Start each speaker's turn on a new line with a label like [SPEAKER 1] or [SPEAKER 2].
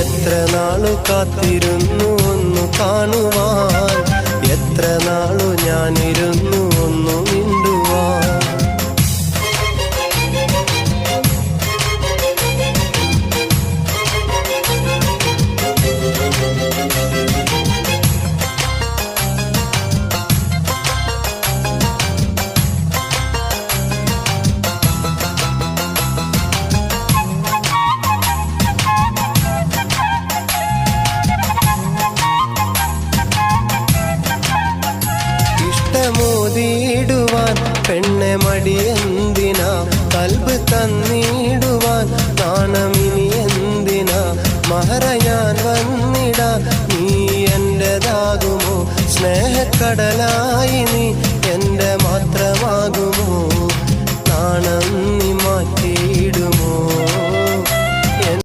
[SPEAKER 1] എത്ര നാളു കാത്തിരുന്നു ഒന്നു കാണുവാൻ, എത്ര നാളു ഞാനിരുന്നു ഒന്നു മിണ്ടുവാൻ. മോദിടുവാൻ പെണ്ണെ മടിയെന്തിനാ, കൽബ് തന്നിടുവാൻ നാണമിനി എന്തിനാ, മഹറ ഞാൻ വന്നിടാൻ നീ എന്റേതാകുമോ, സ്നേഹക്കടലായി നീ എന്റെ മാത്രമാകുമോ, നാണം